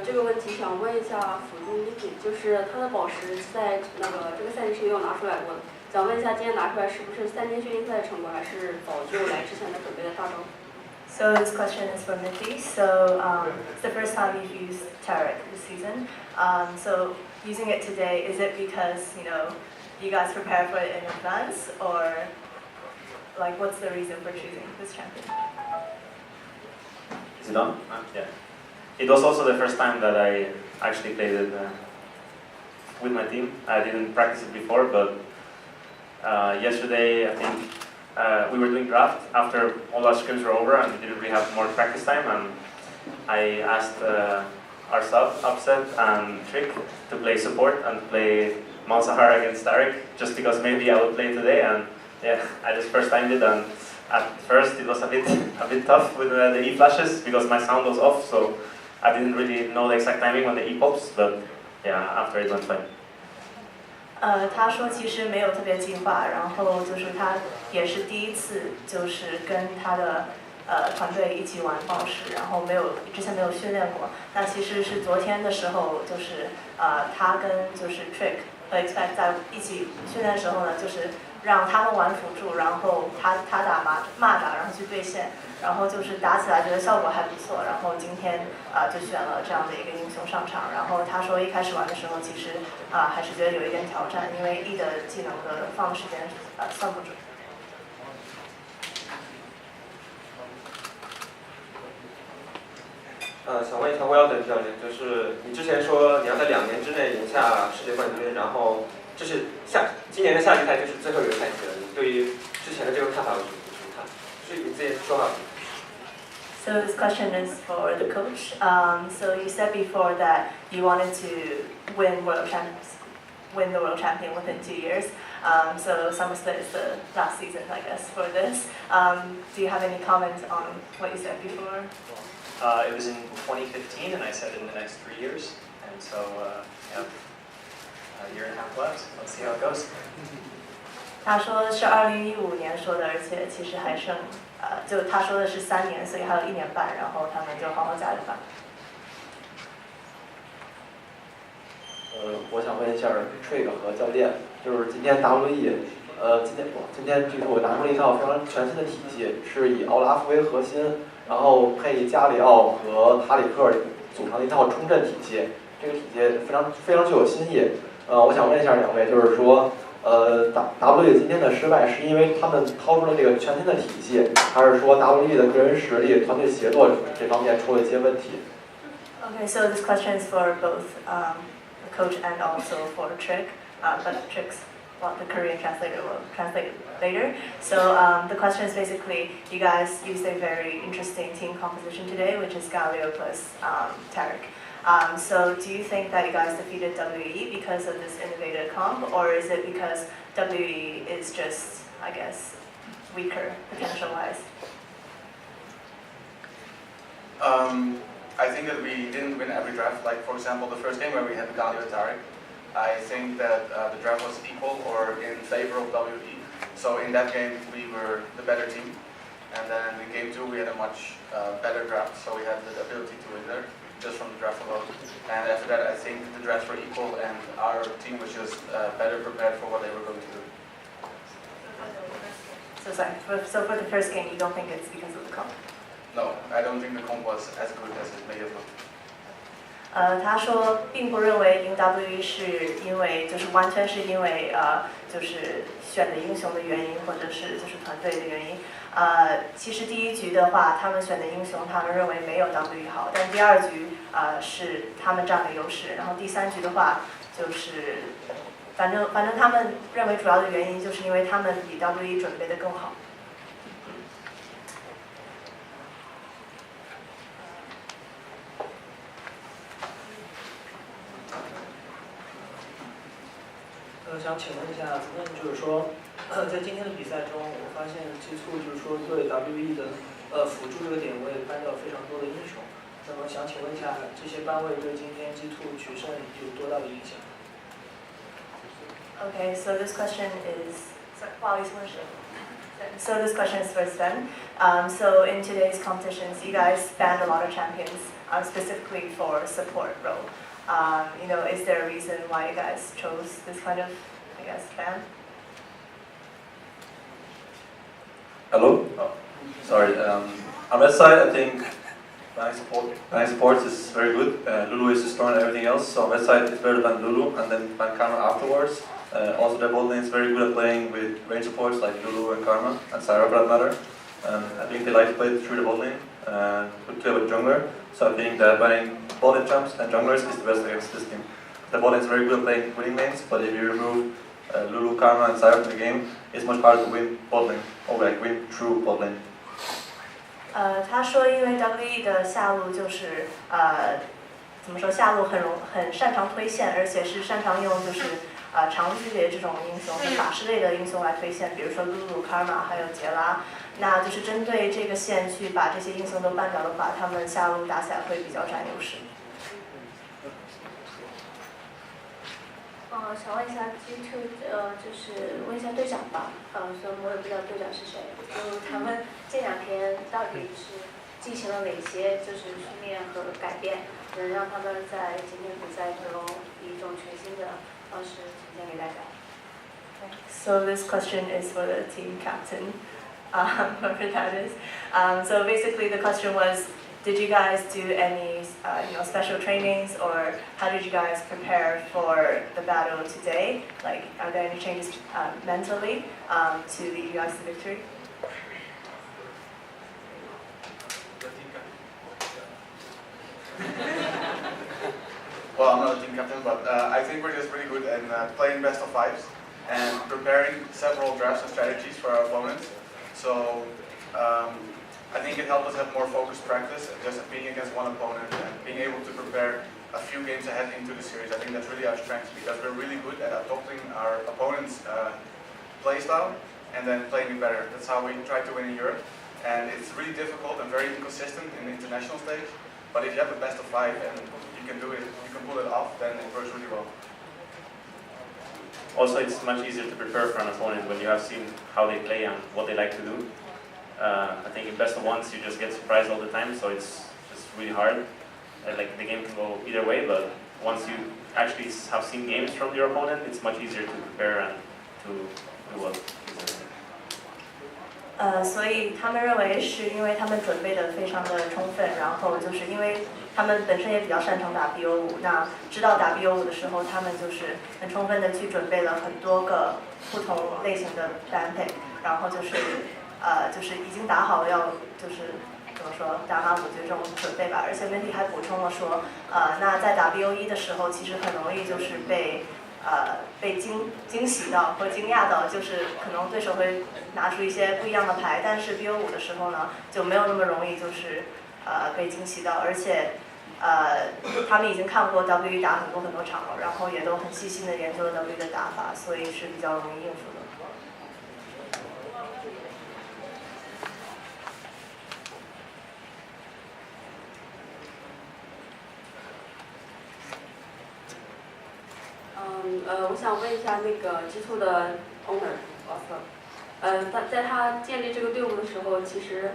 这个问题想问一下辅助 Niki， 就是他的宝石在这个赛季是没有拿出来过的，想问一下今天拿出来是不是3天训练赛的成果，还是早就来之前的准备的大招？ So this question is for Nikki. So it's the first time you've used Tarek this season. So using it today, is it because you guys prepared for it in advance, or like what's the reason for choosing this champion? Is it on? Yeah. It was also the first time that I actually played it with my team. I didn't practice it before, but yesterday I think we were doing draft after all our scrims were over and we didn't really have more practice time, and I asked our sub, Upset and Trick, to play support and play Malzahar against Tarek, just because maybe I would play today, and yeah, I just first timed it, and at first it was a bit tough with the E flashes because my sound was off, so I didn't really know the exact timing when the E pops, but yeah, after it went fine. 他说其实没有特别计划，然后就是他也是第一次就是跟他的团队一起玩宝石，然后之前没有训练过。那其实是昨天的时候，就是他跟就是 Trick 和 Expect 在一起训练的时候呢，就是让他们玩辅助，然后他打骂打，然后去对线，然后就是打起来觉得效果还不错，然后今天就选了这样的一个英雄上场。然后他说一开始玩的时候，其实还是觉得有一点挑战，因为 E 的技能的放时间算不准。想问一下威尔登教练，就是你之前说你要在2年之内赢下世界冠军，然后这是今年的夏季赛就是最后一个赛季了，你对于之前的这个看法有什么看？是你自己说法。So this question is for the coach. So you said before that you wanted to win the world champion within 2 years. So Summer Split is the last season, I guess, for this. Do you have any comments on what you said before? It was in 2015, and I said in the next 3 years, and so yeah, a year and a half left. Let's see how it goes. 他说是2015年说的，而且其实还剩就他说的是3年，所以还有1年半，然后他们就好好加油吧。我想问一下 Trick 和教练，就是今天 WE，今天据说我拿出了一套非常全新的体系，是以奥拉夫为核心，然后配加里奥和塔里克组成的一套冲阵体系，这个体系非常具有新意。我想问一下2位，就是说WE 今天的失败是因为他们掏出了这个全新的体系，还是说 WE 的个人实力、团队协作这方面出了一些问题？ Okay, so this question is for both the coach and also for Trick, but Trick's the Korean translator will translate later. So the question is basically, you guys used a very interesting team composition today, which is Galio plus Tarek. So do you think that you guys defeated WE because of this innovative comp, or is it because WE is just, I guess, weaker potential-wise? I think that we didn't win every draft. Like, for example, the first game where we had Galio Tarek, I think that the draft was equal or in favor of WE. So in that game, we were the better team. And then in game 2, we had a much better draft, so we had the ability to win there, just from the draft alone. And after that, I think the drafts were equal, and our team was just better prepared for what they were going to do. So sorry, so for the first game, you don't think it's because of the comp? No, I don't think the comp was as good as it may have looked. 他说并不认为赢 WE 是因为就是完全是因为就是选的英雄的原因，或者是就是团队的原因。其实第一局的话，他们选的英雄，他们认为没有 WE 好，但第2局是他们占了优势，然后第3局的话就是反正他们认为主要的原因就是因为他们比 WE 准备的更好。想请问一下，就是说，在今天的比赛中，我发现G2就是说对 WE 的辅助这个点位搬掉了非常多的英雄。那么想请问一下，这些搬位对今天G2取胜有多大的影响 Okay, so this question is 不好意思，问谁 So this question is for Sven. So in today's competitions, you guys banned a lot of champions, specifically for support role. Is there a reason why you guys chose this kind of, ban? Hello? Oh, sorry. On that side, I think Banning supports is very good. Lulu is destroying everything else, so on that side it's better than Lulu, and then ban Karma afterwards. Also, the bot lane is very good at playing with range supports like Lulu and Karma, and Syra for that matter. I think they like to play through the bot lane, good play with jungler. So I think that banning bot lane champs and junglers is the best against this team. The bot lane is very good at playing winning lanes, but if you remove Lulu, Karma, and Syra from the game, it's much harder to win bot lane, or like win through bot lane. 他说，因为 WE 的下路就是怎么说，下路很擅长推线，而且是擅长用长距离这种英雄，法师类的英雄来推线，比如说露露、卡尔玛还有杰拉，那就是针对这个线去把这些英雄都办掉的话，他们下路打起来会比较占优势。想问一下 G2，就是问一下队长吧，虽然我也不知道队长是谁，就他们这2天到底是进行了哪些训练和改变，能让他们在今天比赛中以一种全新的方式呈现给大家。So this question is for the team captain, whoever that is. So basically the question was, did you guys do any special trainings, or how did you guys prepare for the battle today? Like, are there any changes mentally to lead you guys to victory? Well, I'm not a team captain, but I think we're just really good at playing best of 5s and preparing several drafts and strategies for our opponents. So I think it helped us have more focused practice, just being against one opponent and being able to prepare a few games ahead into the series. I think that's really our strength, because we're really good at adopting our opponent's playstyle and then playing it better. That's how we try to win in Europe. And it's really difficult and very inconsistent in the international stage. But if you have the best of 5 and you can do it, you can pull it off, then it works really well. Also, it's much easier to prepare for an opponent when you have seen how they play and what they like to do. I think in best of 1s you just get surprised all the time, so it's just really hard. Like the game can go either way, but once you actually have seen games from your opponent, it's much easier to prepare and to do well. 所以他们认为是因为他们准备的非常的充分，然后就是因为他们本身也比较擅长打 BO5，那知道打 BO5的时候，他们就是很充分的去准备了很多个不同类型的 ban pick， 然后就是已经打好要怎么说打满5局这种准备吧。而且 Minty 还补充了说，那在打 BO1 的时候，其实很容易就是被惊喜到或惊讶到，就是可能对手会拿出一些不一样的牌，但是 BO5 的时候呢，就没有那么容易就是被惊喜到，而且他们已经看过 WE 打很多场了，然后也都很细心的研究了 WE 的打法，所以是比较容易应付的。我想问一下那个 G2 的 owner 瓦瑟，在他建立这个队伍的时候，其实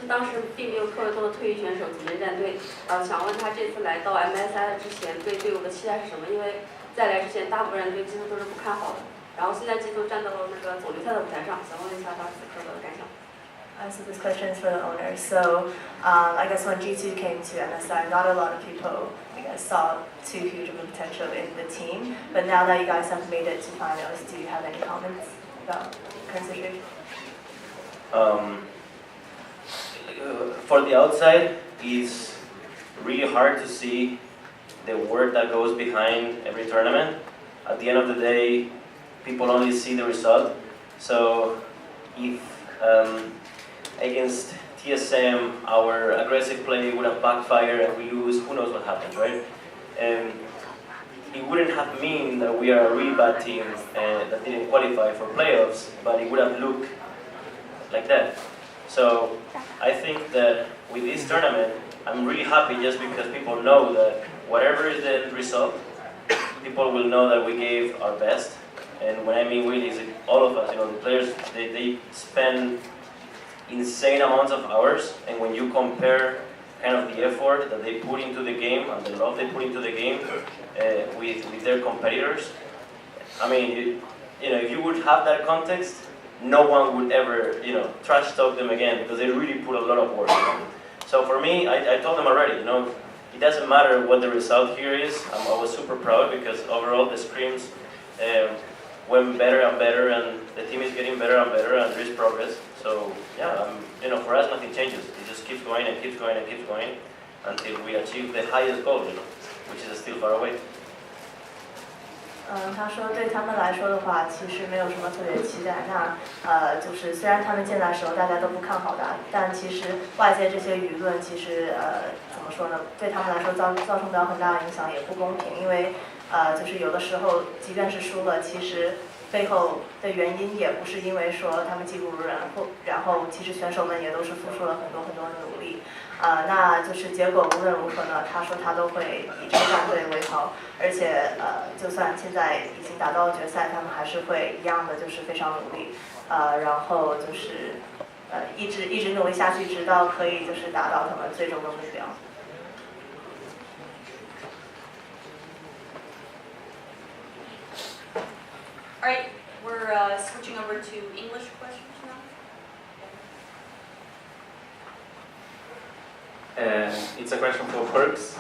当时并没有特别多的退役选手组建战队。想问他这次来到 MSI 之前对队伍的期待是什么？因为在来之前，大部分人对 G2 都是不看好的。然后现在 G2 站到了那个总决赛的舞台上，想问一下他此刻的感想。So this question is for the owner. So I guess when G2 came to MSI, not a lot of people saw too huge of a potential in the team. But now that you guys have made it to finals, do you have any comments about current situation? For the outside, it's really hard to see the work that goes behind every tournament. At the end of the day, people only see the result. So if against TSM, our aggressive play would have backfired and we lose, who knows what happens, right? And it wouldn't have mean that we are a really bad team that didn't qualify for playoffs, but it would have looked like that. So I think that with this tournament, I'm really happy just because people know that whatever is the result, people will know that we gave our best And when I mean we, it's like all of us. You know, the players they spend insane amounts of hours, and when you compare kind of the effort that they put into the game and the love they put into the game with their competitors, I mean, you know, if you would have that context, no one would ever, you know, trash talk them again because they really put a lot of work. You know? So for me, I told them already, you know, it doesn't matter what the result here is. I was super proud because overall the scrims went better and better, and the team is getting better and better, and there is progress. So yeah, you know, for us nothing changes. It just keeps going and keeps going and keeps going until we achieve the highest goal, you know, which is still far away. 他说对他们来说的话，其实没有什么特别期待。就是虽然他们进来的时候大家都不看好他，但其实外界这些舆论其实怎么说呢？对他们来说造成不了很大的影响，也不公平。因为就是有的时候，即便是输了，其实背后的原因也不是因为说他们技不如人，然后其实选手们也都是付出了很多很多的努力。那就是结果无论如何呢，他说他都会以这个战队为豪，而且就算现在已经打到了决赛，他们还是会一样的就是非常努力，然后就是一直努力下去，直到可以就是达到他们最终的目标。All right, we're switching over to English questions now. It's a question for Perks.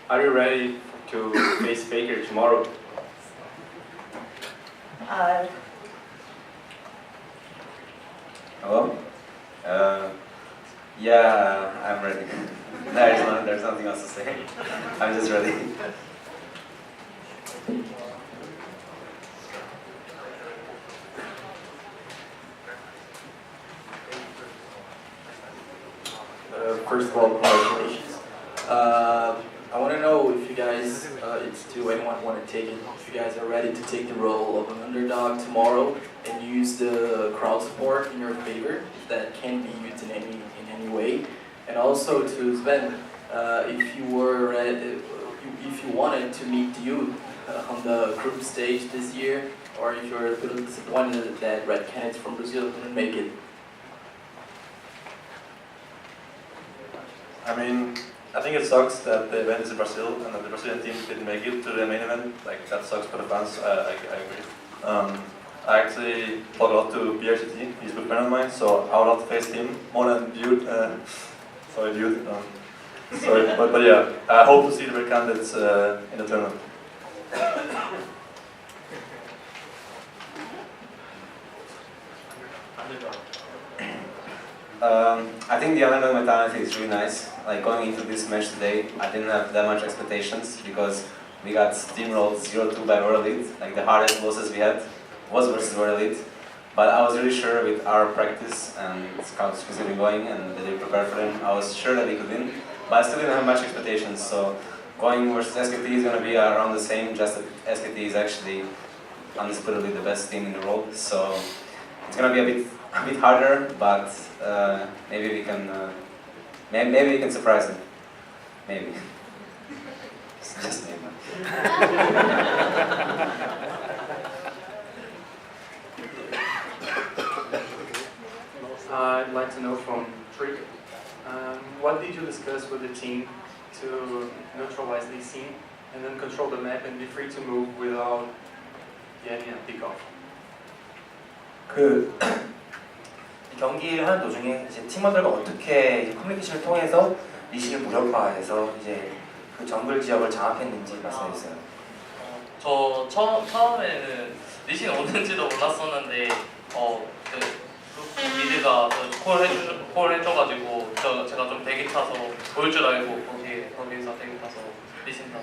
Are you ready to face Faker tomorrow? Hello? Yeah, I'm ready. There's nothing else to say. I'm just ready. First of all, congratulations. I want to know if you guys, do anyone want to take it, if you guys are ready to take the role of an underdog tomorrow and use the crowd support in your favor, if that can be used in any way. And also to Sven, if you wanted to meet you on the group stage this year, or if you're a little disappointed that Red Canids from Brazil couldn't make it. I mean, I think it sucks that the event is in Brazil and that the Brazilian team didn't make it to the main event. Like, that sucks for the fans. I agree. I actually thought a lot to BRCT. He's a good friend of mine, so I would love to face him more than Dude. Sorry, Dude. Sorry, but yeah, I hope to see the Red Candidates in the tournament. I think the underdog mentality is really nice. Like, going into this match today, I didn't have that much expectations because we got steamrolled 0-2 by World Elite. Like, the hardest losses we had was versus World Elite. But I was really sure with our practice and scouts who's been going and that they prepared for them, I was sure that we could win. But I still didn't have much expectations. So going versus SKT is going to be around the same, just that SKT is actually undisputably the best team in the world. So it's going to be a bit harder, but maybe we can maybe we can surprise them. Maybe. Just maybe. I'd like to know from Trick, what did you discuss with the team to neutralize Lee Sin and then control the map and be free to move without getting a pick-off? 경기를 하는 도중에 이제 팀원들과 어떻게 이제 커뮤니케이션을 통해서 리신을 무력화해서 이제 그 정글 지역을 장악했는지 말씀해 주세요. 저 처음에는 리신 오는지도 몰랐었는데 그 미드가 콜 해줘가지고 제가 좀 대기 타서 보일 줄 알고 거기에서 대기 타서 리신 다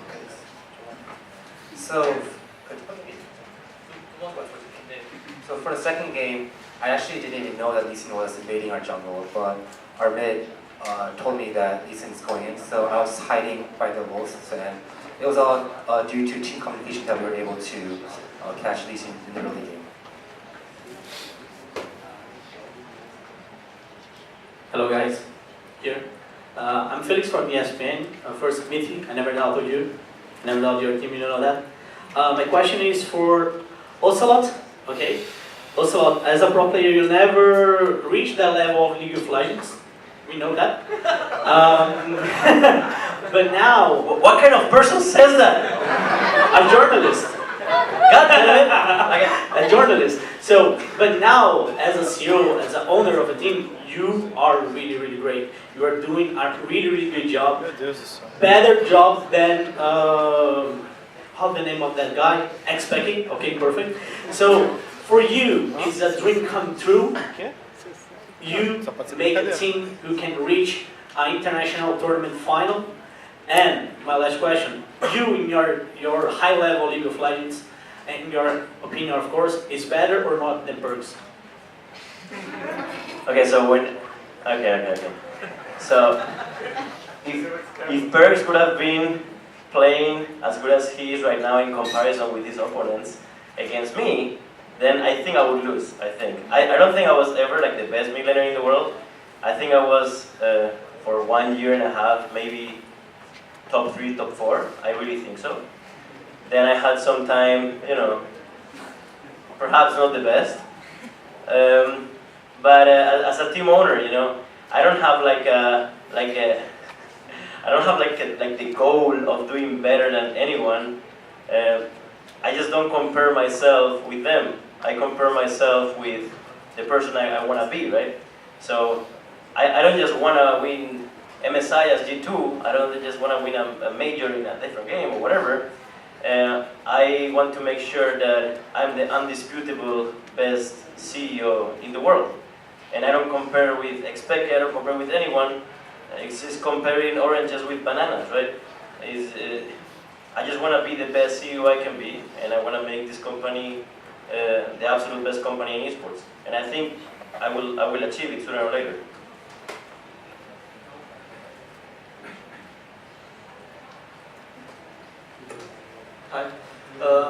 So for the second game, I actually didn't even know that Lee Sin was invading our jungle, but our mid told me that Lee Sin is going in, so I was hiding by the walls, and it was all due to team communication that we were able to catch Lee Sin in the early game. Hello guys, here. I'm Felix from ESPN. First meeting, I never doubted you. I never doubted your team, you know that. My question is for Ocelot, okay. Ocelot, as a pro player, you'll never reach that level of League of Legends. We know that. But now, what kind of person says that? A journalist. God damn it! A journalist. So, but now, as a CEO, as an owner of a team, you are really, really great. You are doing a really, really good job. Better job than, how's the name of that guy? Expecting. Okay, perfect. So, for you, it's a dream come true. You make a team who can reach an international tournament final. And my last question, you in your high-level League of Legends, in your opinion, of course, is better or not than Perkz? Okay, so okay. So, if Perkz could have been playing as good as he is right now in comparison with his opponents against me, then I think I would lose, I think. I don't think I was ever like the best mid laner in the world. I think I was, for 1.5 years, maybe top 3, top 4. I really think so. Then I had some time, you know, perhaps not the best. But as a team owner, you know, I don't have the goal of doing better than anyone. I just don't compare myself with them. I compare myself with the person I want to be, right? So I don't just want to win MSI as G2. I don't just want to win a major in a different game or whatever. I want to make sure that I'm the undisputable best CEO in the world. And I don't compare with Expected, I don't compare with anyone. It's just comparing oranges with bananas, right? I just want to be the best CEO I can be, and I want to make this company the absolute best company in esports. And I think I will achieve it sooner or later. Hi.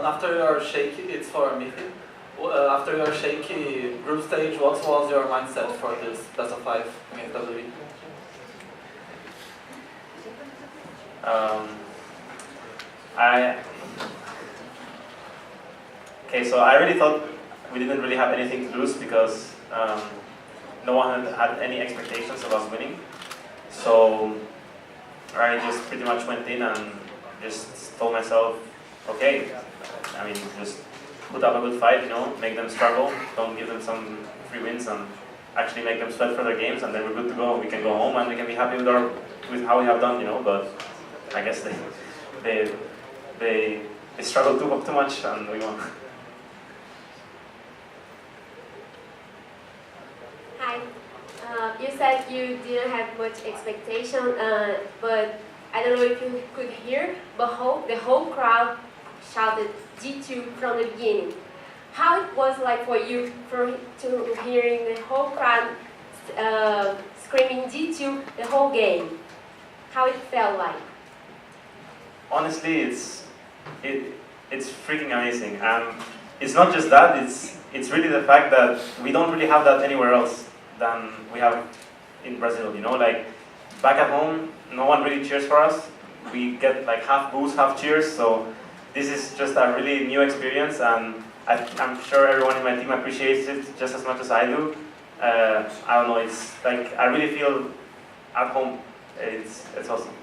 After your shaky, it's for Michi. After your shaky group stage, what was your mindset for this best of 5 against WWE? Okay, so I really thought we didn't really have anything to lose because no one had any expectations of us winning. So I just pretty much went in and just told myself, okay, I mean, just put up a good fight, you know, make them struggle, don't give them some free wins, and actually make them sweat for their games, and then we're good to go. We can go home and we can be happy with how we have done, you know. But I guess they struggled too much, and we won. Hi. You said you didn't have much expectation, but I don't know if you could hear, but the whole crowd shouted G2 from the beginning. How it was like for you to hearing the whole crowd screaming G2 the whole game? How it felt like? Honestly, it's freaking amazing. It's not just that, it's really the fact that we don't really have that anywhere else than we have in Brazil, you know, like back at home, no one really cheers for us. We get like half boos, half cheers, so this is just a really new experience, and I'm sure everyone in my team appreciates it just as much as I do. I don't know, it's like, I really feel at home. It's awesome.